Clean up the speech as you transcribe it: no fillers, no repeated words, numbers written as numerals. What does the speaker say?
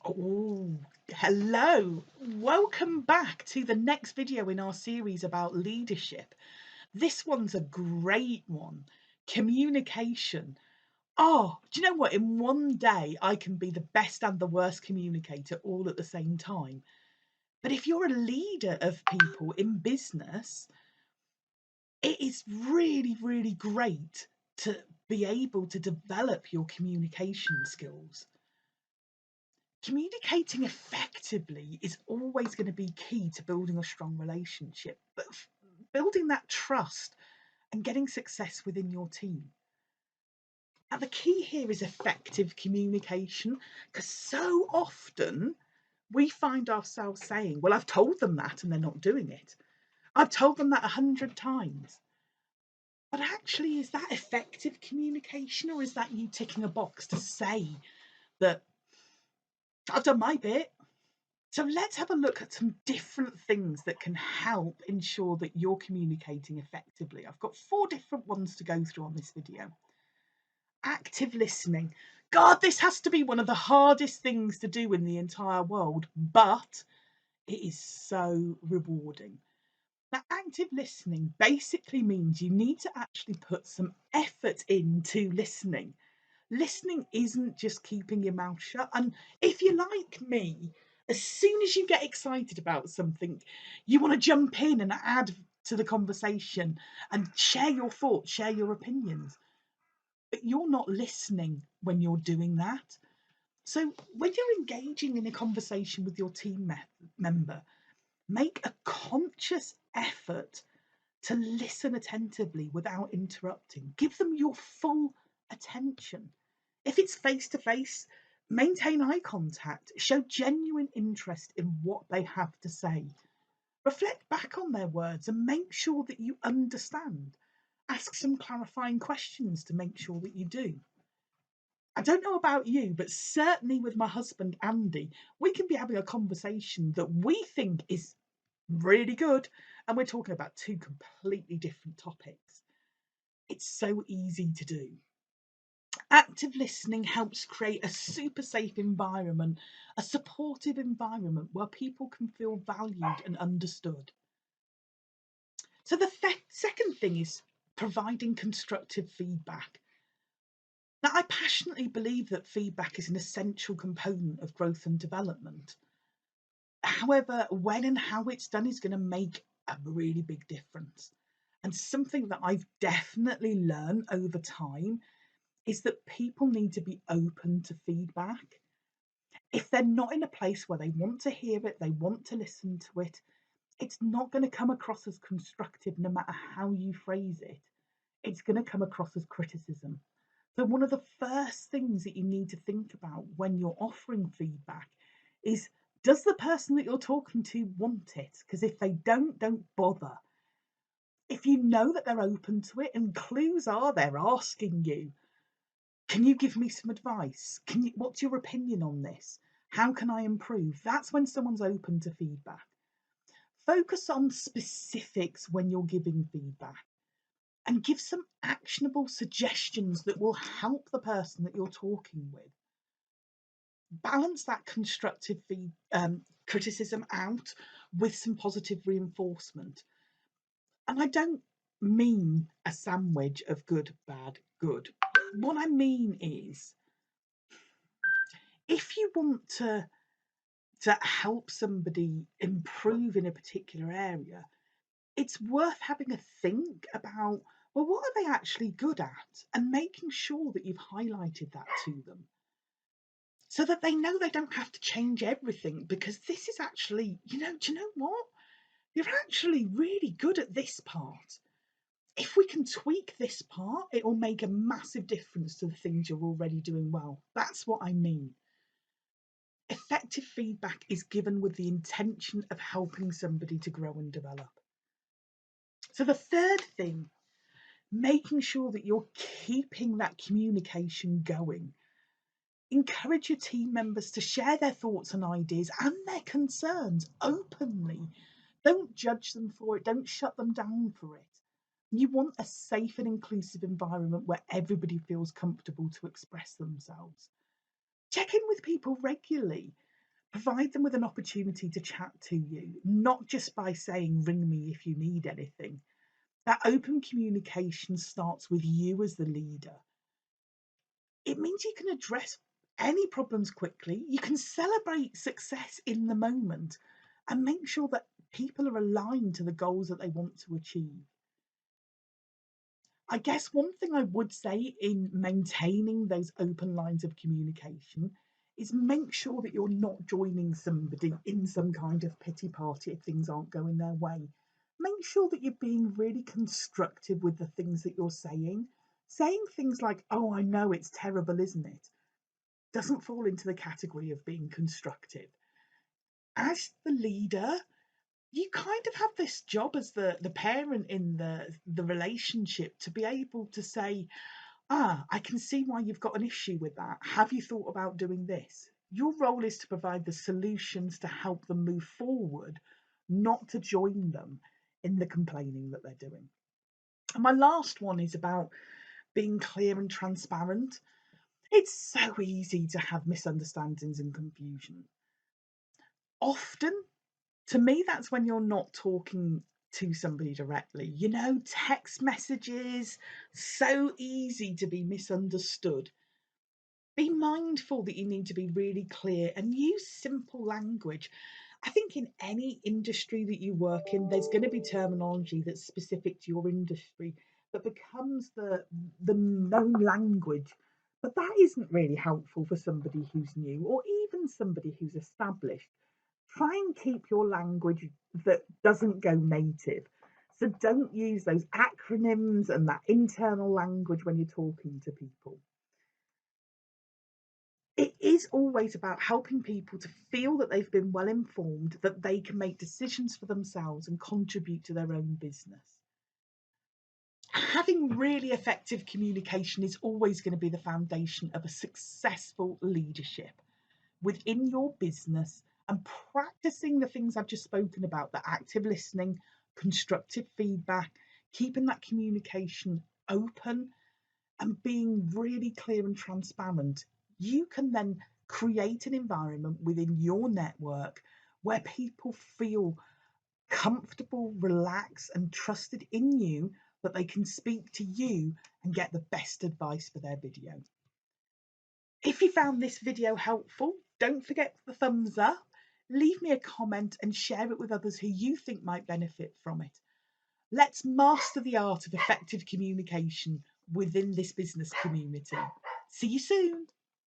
Oh, hello. Welcome back to the next video in our series about leadership. This one's a great one. Communication. Oh, do you know what? In one day, I can be the best and the worst communicator all at the same time. But if you're a leader of people in business, it is really, really great to be able to develop your communication skills. Communicating effectively is always going to be key to building a strong relationship, but building that trust and getting success within your team. Now, the key here is effective communication, because so often we find ourselves saying, well, I've told them that and they're not doing it. I've told them that 100 times. But actually, is that effective communication, or is that you ticking a box to say that I've done my bit? So let's have a look at some different things that can help ensure that you're communicating effectively. I've got 4 different ones to go through on this video. Active listening. God, this has to be one of the hardest things to do in the entire world, but it is so rewarding. Now, active listening basically means you need to actually put some effort into listening. Listening isn't just keeping your mouth shut. And if you're like me, as soon as you get excited about something, you want to jump in and add to the conversation and share your thoughts, share your opinions. But you're not listening when you're doing that. So when you're engaging in a conversation with your team member, make a conscious effort to listen attentively without interrupting. Give them your full attention. If it's face to face, maintain eye contact, show genuine interest in what they have to say. Reflect back on their words and make sure that you understand. Ask some clarifying questions to make sure that you do. I don't know about you, but certainly with my husband, Andy, we can be having a conversation that we think is really good, and we're talking about 2 completely different topics. It's so easy to do. Active listening helps create a super safe environment, a supportive environment where people can feel valued and understood. So the second thing is providing constructive feedback. Now, I passionately believe that feedback is an essential component of growth and development. However, when and how it's done is going to make a really big difference. And something that I've definitely learned over time is that people need to be open to feedback. If they're not in a place where they want to hear it, they want to listen to it, it's not going to come across as constructive no matter how you phrase it. It's going to come across as criticism. So one of the first things that you need to think about when you're offering feedback is, does the person that you're talking to want it? Because if they don't bother. If you know that they're open to it, and clues are they're asking you, can you give me some advice? What's your opinion on this? How can I improve? That's when someone's open to feedback. Focus on specifics when you're giving feedback and give some actionable suggestions that will help the person that you're talking with. Balance that constructive criticism out with some positive reinforcement. And I don't mean a sandwich of good, bad, good. What I mean is, if you want to help somebody improve in a particular area, it's worth having a think about, well, what are they actually good at? And making sure that you've highlighted that to them so that they know they don't have to change everything, because this is actually, do you know what? You're actually really good at this part. If we can tweak this part, it will make a massive difference to the things you're already doing well. That's what I mean. Effective feedback is given with the intention of helping somebody to grow and develop. So the third thing, making sure that you're keeping that communication going. Encourage your team members to share their thoughts and ideas and their concerns openly. Don't judge them for it. Don't shut them down for it. You want a safe and inclusive environment where everybody feels comfortable to express themselves. Check in with people regularly. Provide them with an opportunity to chat to you, not just by saying, ring me if you need anything. That open communication starts with you as the leader. It means you can address any problems quickly, you can celebrate success in the moment, and make sure that people are aligned to the goals that they want to achieve. I guess one thing I would say in maintaining those open lines of communication is make sure that you're not joining somebody in some kind of pity party if things aren't going their way. Make sure that you're being really constructive with the things that you're saying. Saying things like, oh, I know it's terrible, isn't it? Doesn't fall into the category of being constructive. As the leader, you kind of have this job as the parent in the relationship to be able to say, I can see why you've got an issue with that. Have you thought about doing this? Your role is to provide the solutions to help them move forward, not to join them in the complaining that they're doing. And my last one is about being clear and transparent. It's so easy to have misunderstandings and confusion. Often, to me, that's when you're not talking to somebody directly. Text messages, so easy to be misunderstood. Be mindful that you need to be really clear and use simple language. I think in any industry that you work in, there's going to be terminology that's specific to your industry that becomes the known language. But that isn't really helpful for somebody who's new or even somebody who's established. Try and keep your language that doesn't go native. So don't use those acronyms and that internal language when you're talking to people. It is always about helping people to feel that they've been well informed, that they can make decisions for themselves and contribute to their own business. Having really effective communication is always going to be the foundation of a successful leadership within your business, and practicing the things I've just spoken about, the active listening, constructive feedback, keeping that communication open and being really clear and transparent. You can then create an environment within your network where people feel comfortable, relaxed, and trusted in you, that they can speak to you and get the best advice for their video. If you found this video helpful, don't forget the thumbs up, leave me a comment and share it with others who you think might benefit from it. Let's master the art of effective communication within this business community. See you soon.